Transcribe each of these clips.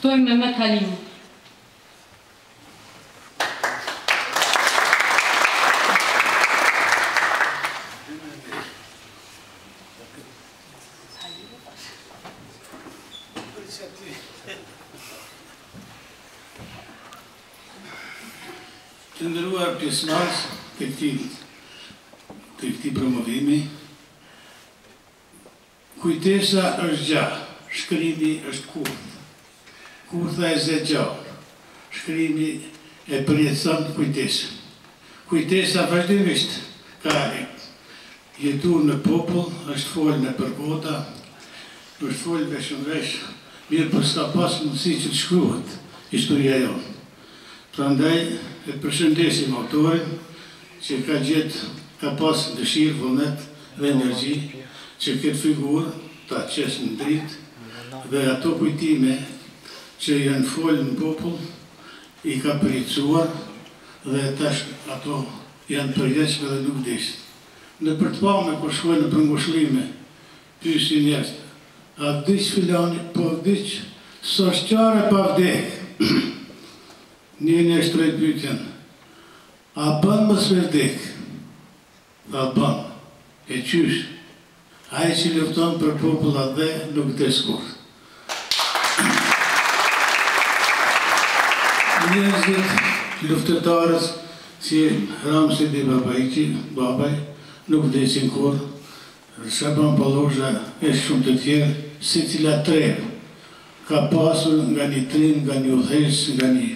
Ftojmë Mehmet Halimin. Të ndëruar pjesëmarrës të këtij promovimi, kujtesa është gjatë, shkrimi është kurth. Kurtha e zë gjallë, shkrimi e përjetëson kujtesën. Kujtesa vazhdimisht ka jetuar në popull, është folë në përkota, është folë vesh, mirë për s'ka pas mundësi që të shkruhet historia jonë. Prandaj e përshëndesim autorin që ka pas dëshirë, vullnet dhe energji që këtë figurë ta qesë në dritë dhe ato kujtime që janë folë në popull i ka përjetësuar dhe tash ato janë përjeqme dhe nuk dishtë. Në për të pame kur shkoj në përngushllime, pyesi njerëz, a vdiq filani, po vdiq, s'është qare pa vdek. Një shtroj pyetjen, a bën mos me vdek? Tha bën, e qysh? Ai që lufton për popullat dhe nuk vdes kurrë. Njerëzit, luftëtarës, si Ramsi Di Babaj, nuk vdesin kurrë. Shaban Pallozha e shumë të tjerë, si cila tre ka pasur nga një trim, nga një udhëheqës, nga një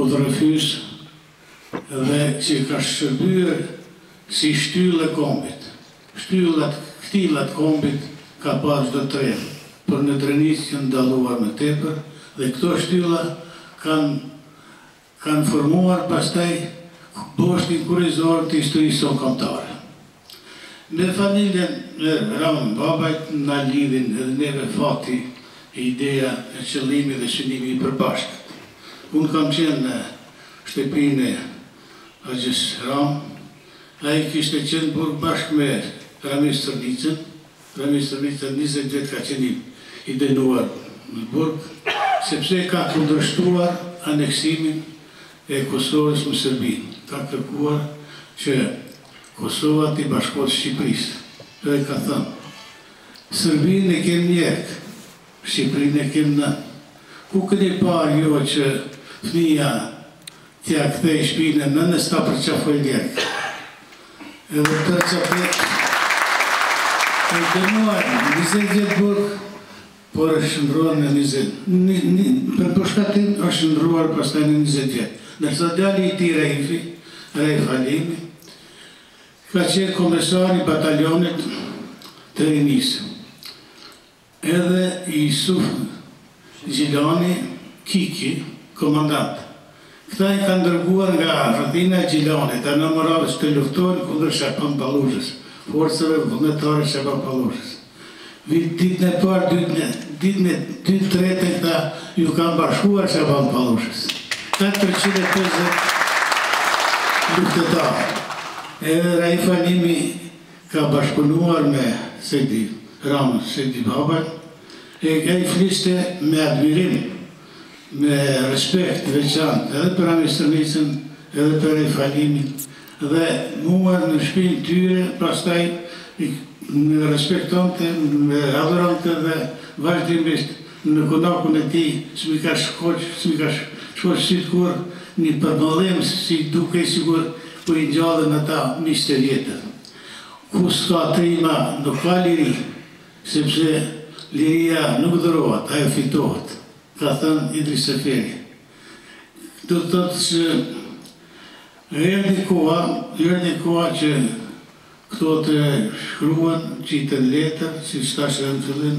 udhërëfys dhe që ka shërbyer si shtyllë e kombit. Ktillat kombit ka pas do tre, për në drenisë që ndaluar më tepër dhe këto shtylla kanë formuar pastaj boshtin kurrizor të historisë sonë kombëtare. Me familjen e Ram Babajt na lidhin edhe neve fati ideja e qëllimi dhe shënimi i përbashkët. Unë kam qenë në shtëpinë e Haxhis Ram, ai kishte qenë burg bashkë me Ramis Tërnicën. Ramis Tërnica 20 vjet ka qenë i dënuar në burg, sepse ka kundërshtuar aneksimin e Kosovës me Serbinë. Ka kërkuar që Kosova t'i bashkohet Shqipërisë. Dhe ka thënë, Serbinë e kem njek, Shqipërinë e kem në. Ku këni parë jo që fëmija t'ja kthej shpinë në nënës ta përqafoj njek. Edhe përqafet e dënuar 20 vjetë burg, por është shëndruar në 20. Për përshkatin është shëndruar pastaj në 20 vjetë. Nërsa dali i ti Raif Halimi, ka qenë komesari batalionit të rinisë. Edhe Jusuf Gjilani Kiki, komandant. Këta i kanë dërguar nga rrëdhina e Gjilanit, a në moralës të luftojnë kundër Shaban Pallozhës, forcëve vullnetare Shaban Pallozhës. Ditën e parë, ditën e 2/3 këta ju kanë bashkuar Shaban Pallozhës. 450 luftetarë. Edhe Raif Halimi ka bashkëpunuar me Sejdi Babaj, e fliste me admirim, me respekt veçantë, edhe për Ramis Tërnicën, edhe për Raif Halimin, dhe muar në shpinë tyre, pastaj në respektonte, me adhurante dhe vazhdimisht në konakun e tij, s'mi ka shkoq sytë kur një përbëllim, si duke i sigur po i gjallën ata miqtë e vjetër. Ku s'ka trima nuk ka liri, sepse liria nuk dhërohet, ajo fitohet, ka thënë Idris Seferi. Do të thotë që erdhi koha që këto të shkruan, qitën letër, si shtash në fillim,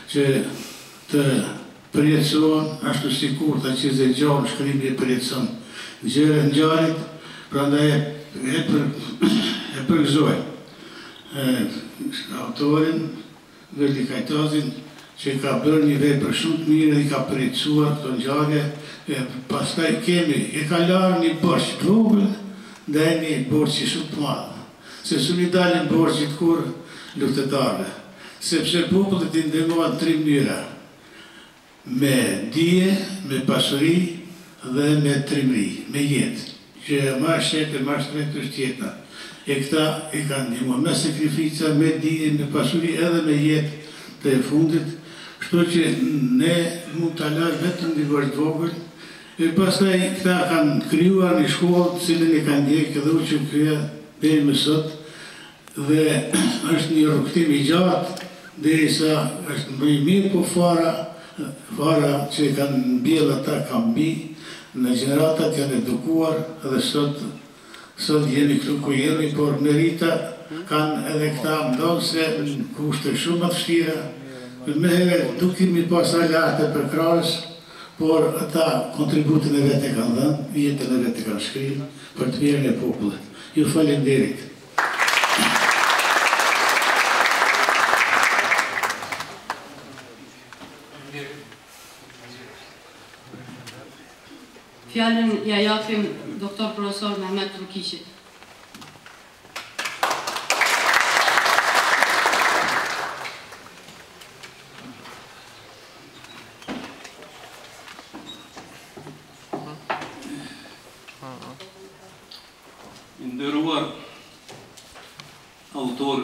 që të përjetësohen, ashtu si kurtha që zë gjallë shkrimi e përjetëson gjëre në gjallit, prandaj e përgëzoj autorin Verdi Kajtazin që ka bërë një vepër shumë të mirë dhe i ka përjetësuar këto ngjarje. Pastaj kemi, e ka larë një borxh të vogël dhe një borxh shumë të madh. Se s'u dalin borxhit kur luftetarëve, sepse popullit i ndihmohen në 3 mënyra. me dije, me pasuri dhe me trimri, me jetë, që ma shetë e ma shtrejtë është jeta. E këta i kanë ndihmuar me sakrifica, me dije, me pasuri edhe me jetë të fundit, kështu që ne mund të alarë vetëm një vërë të vogël, e pastaj këta kanë krijuar një shkollë, cilën e kanë ndjekë edhe u që krija deri më sot, dhe është një rrugtim i gjatë, derisa është më i mirë, po fara që kanë mbjell ata kanë mbi, në gjeneratat janë edukuar dhe sot jemi këtu ku jemi, por merita kanë edhe këta ndonë se në kushte shumë të vështira, me herë dukimi pas lartë për krahës, por ata kontributin e vetë e kanë dhënë, jetën e vetë e kanë shkrirë për të mirën e popullit. Ju faleminderit. Fjallën ja japim doktor profesor Mehmet Rukiqit. Nderuar autor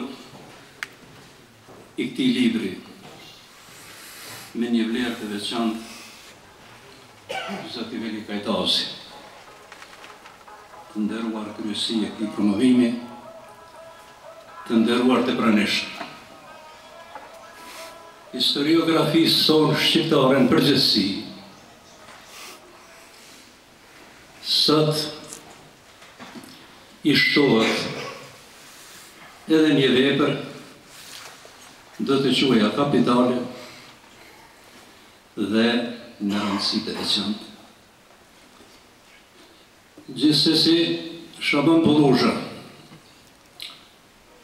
i këtij libri me një vlerë të veçantë, Zoti Veli Kajtasi, të nderuar kryesi e këtij promovimi, të nderuar të pranishëm. Historiografisë sonë shqiptare në përgjithësi, sot i shtohet edhe një vepër, do të quaja kapitale dhe në rëndësi të veçantë. Gjithsesi, Shaban Polluzha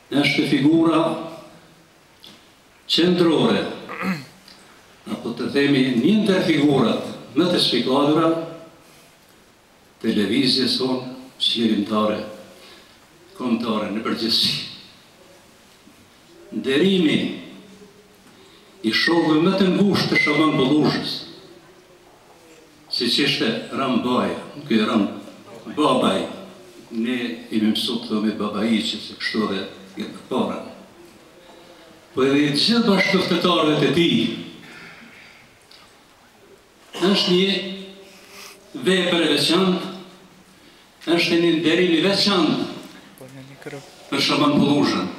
është figura qendrore, apo të themi një ndër figurat më të shpikladura të lëvizjes sonë çlirimtare, kombëtare në përgjithësi. Nderimi i shokëve më të ngushtë të Shaban Polluzhës, siç ishte Ram Baja, ky Ram Babaj, ne i mësuar të themi babaiqi, se kështu dhe jetë para. Po edhe i gjithë bashkëpunëtorëve të tij, është një vepër e veçantë, është një nderim i veçantë për Shaban Polluzhën.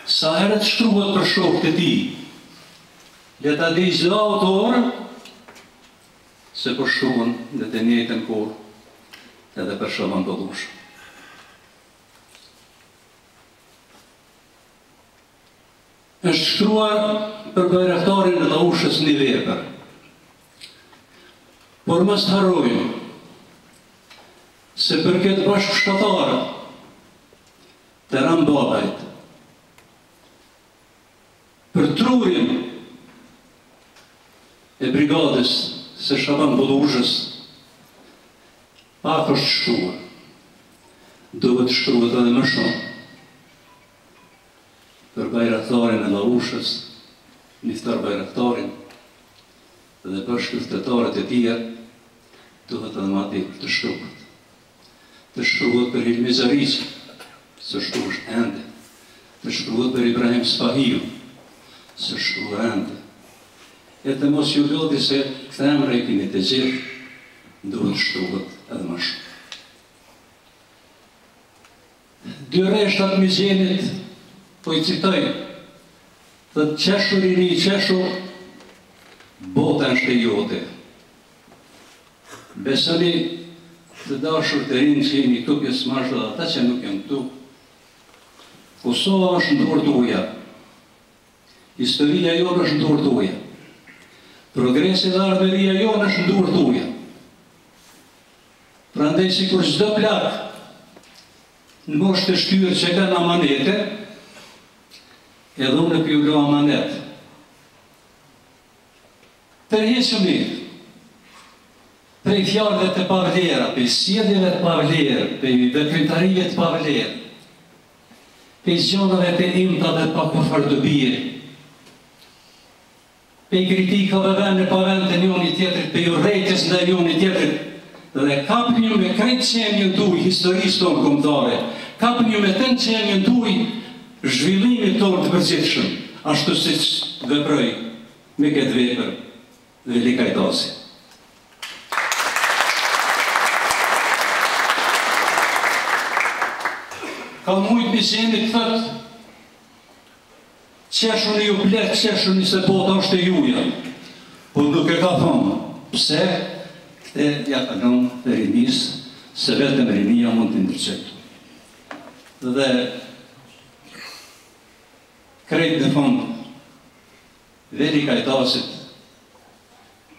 Sa herët shkruhet për shokët e tij, le ta di çdo autor se po shkruan në të njëjtën kohë edhe për Shaban Polluzhën. Është shkruar për bajraktarin e Laushës një vepër, por mos harrojmë se për këtë bashkështatarë të Ram Babajt, për trurin e brigadës së Shaban Polluzhës, pak është shkruar, duhet shkruhet edhe më shumë për bajraktarin e Laushës, Niftar Bajraktarin dhe bashkëpunëtorët e tjerë, duhet edhe më tepër të shkruhet. Të shkruhet për Hilmi Zariqi, së shkruhet ende, të shkruhet për Ibrahim Spahiu, së shkruhet ende. E të mos ju lodhi se këta emra i keni të gjithë, duhet shkruhet edhe më shumë. Dy rreshtat mizjenit, po i citoj, dhe qeshur i ri, qeshur, bota është e jote. Besoni të dashur të rinë që jemi këtu pjesëmarrësh dhe ata që nuk janë këtu. Kosova është në dorë tuaja. Historia jonë është në dorë tuaja. Progresi dhe ardhëria jonë është në dorë tuaja. Prandaj sikur çdo plak në moshë të shtyr që kanë amanete, edhe unë e pjullo amanet. Tërheqëmi prej fjalëve të pavlera, prej sjelljeve të pavlerë, prej veprimtarive të pavlerë, prej gjërave të imta dhe pa kufar dobie, pe kritikave vende pa vend të njëri tjetrit, pe urrejtjes ndaj njëri tjetrit, dhe kapni ju me krejt qenjën tuaj historisë tonë kombëtare, kapni ju me të qenjën tuaj zhvillimit tonë të përgjithshëm, ashtu siç veproi me këtë vepër Veli Kajtasi. Ka mujt bisenit thët, qeshuni ju blet, qeshuni se bota është e juja, po nuk e ka thonë, pse? Këte ja kanon të rinis, se vetëm rinia mund të ndërqetu. Dhe krejt në fond, Veli Kajtasit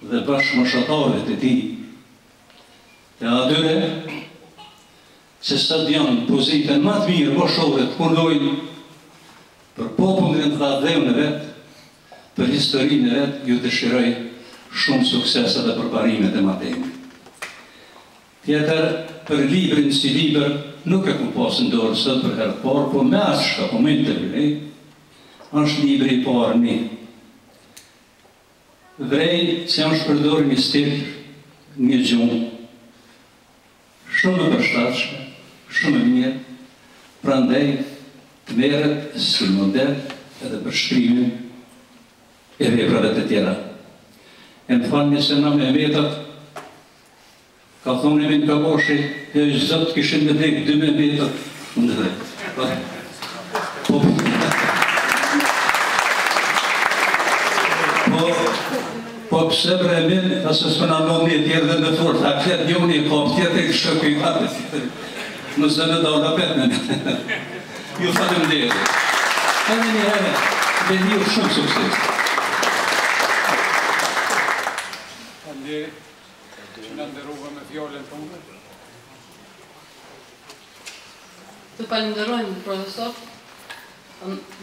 dhe bashkëmoshatarët e tij, të atyre që stadion pozitën më të mirë bashkëshorët punojnë për popullin dhe adhevën e vetë, për historinë e vetë, ju dëshiroj shumë suksese dhe përparimet e matemi. Tjetër, për librin si liber, nuk e ku pasë ndorë sot për herë parë, po me asë shka po me të vrej, është libri i parë një. Vrej që janë shpërdorë një stil, një gjumë, shumë e përshtatshme, shumë e mirë, prandaj të merret si model edhe për shkrimin e veprave të tjera. E më falni se na me metat, ka thonë e minë ka boshi, e zëtë kishin me dhekë 2 me metat, në dhe. Po pëse bre minë, asë s'pëna nëmë një tjerë dhe me fort, a këtë njëni e kopë tjetër e këshëku i hapë tjetër. Nëse me da unë apet me në. Ju fatëm dhe edhe. Edhe një herë, dhe një shumë sukses. Që në ndërruve me fjollën të unë. Të falenderojmë, profesor.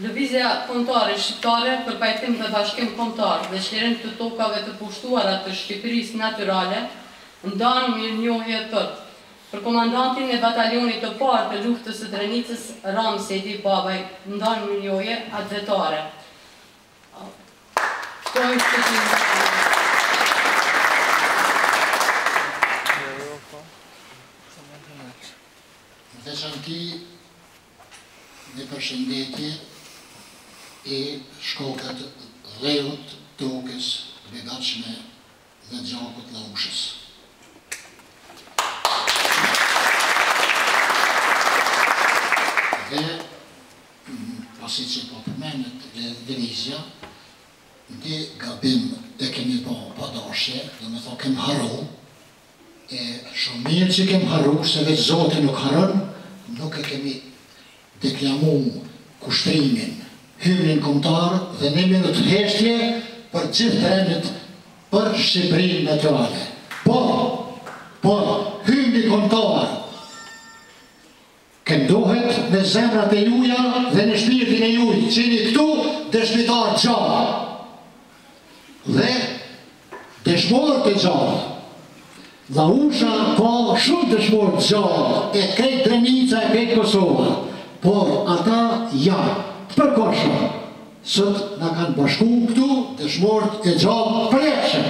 Lëvizja kombëtare shqiptare për pajtim dhe bashkim kombëtar dhe çlirim të tokave të pushtuara të Shqipërisë natyrale ndan mirënjohje për komandantin e batalionit të parë të luftës së Drenicës Ramsi Edi Babaj, ndan mirënjohje atletare. Veçanti dhe përshëndetje e shkokët dheut tokës begatshme dhe gjakut Laushës. Dhe, pasi që po përmenet divizja, ndi gabim e kemi po padashe, dhe me tho kem haru, e shumë mirë që kem haru, se veç Zote nuk harën, nuk e kemi deklamu kushtrimin, hymnin kombëtar dhe një minut heshtje për gjithë trenit për Shqipërinë natyrale. Por, hymni kombëtar këndohet në zemrat e juja dhe në shpirtin e juj, qeni këtu dëshmitar gjallë. Dhe dëshmorët e gjallë. Lausha ka shumë dëshmorët gjallë, e krejt Drenica, e krejt Kosova. Por ata janë të përkohshëm, sot na kanë bashku këtu dëshmorët e gjallë përjetshëm.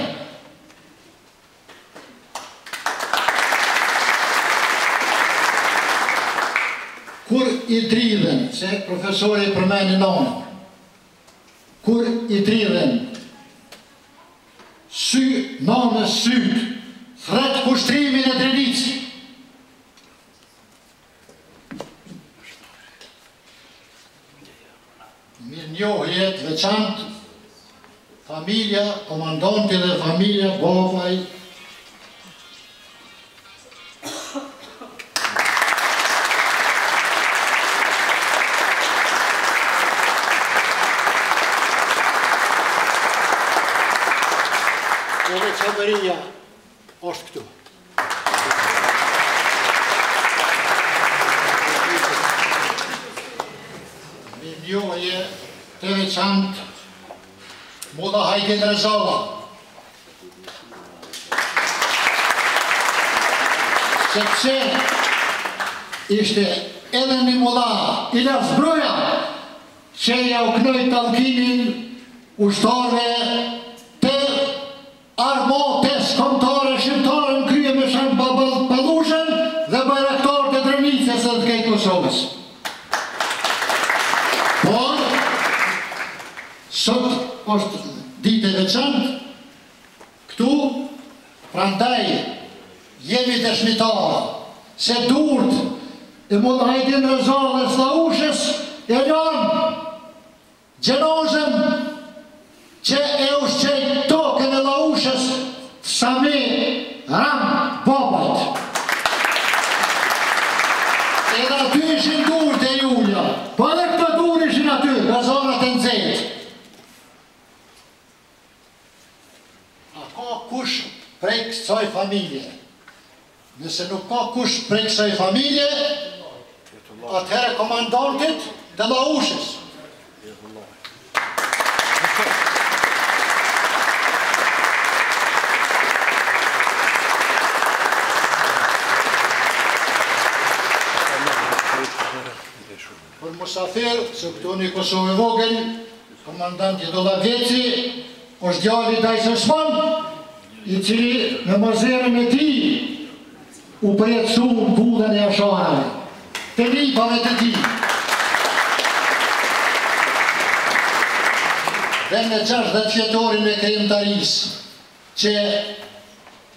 Kur i dridhen, se profesori përmeni nonën, kur i dridhen nonës sytë, thret kushtrimin e Drenicës, mirënjohje të veçantë familja komandanti dhe familja Babaj edhe qeveria është këtu. Mirënjohje të veçantë Molla Hajgen Rezalla, sepse ishte edhe një molla Ilas Broja që ja u knoj talkinin ushtarve mo 5 kombëtare shqiptare në krye me Shan Pallushën dhe bajraktarët e Drenicës dhe të kejtë Kosovës. Por, sot është ditë e veçantë, këtu, prandaj, jemi dëshmitarë, se durët e Mullahedin Rezalës Laushës e janë gjenozën që e ushqejt tokën e Laushës Sami Ram Babajt. Edhe aty ishin durët e Julia, po edhe këto durë ishin aty, nga zonat e nxehtë. A ka kush prej kësaj familje? Nëse nuk ka kush prej kësaj familje, atëherë komandantit të Laushës. Për musafir, se këtu një Kosovë vogël, komandanti Dollaveci, është djali Dajs Osman, i cili në mazerën e ti u përjetësu në budën e asharave, të libave të ti. Dhe në 60 fjetorin e krijimtarisë, që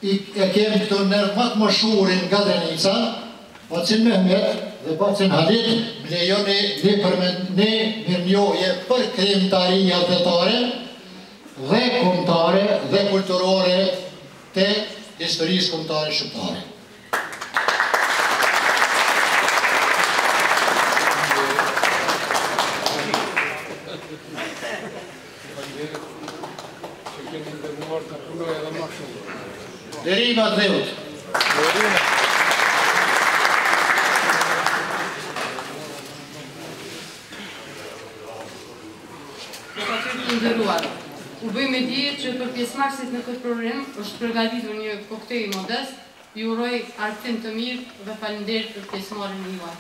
e kemë këtu nërë matë më shurin nga Drenica, Bacin Mehmet dhe Bacin Halit, më lejoni ne mirënjohje për krijimtaria vetare dhe kombëtare dhe kulturore të historisë kombëtare shqiptare. Derima Dheut. Ndëruar, u bëjmë e dije që për pjesëmarrësit në këtë program është përgatitur një koktejl modest, ju uroj argëtim të mirë dhe faleminderit për pjesëmarrjen e juaj.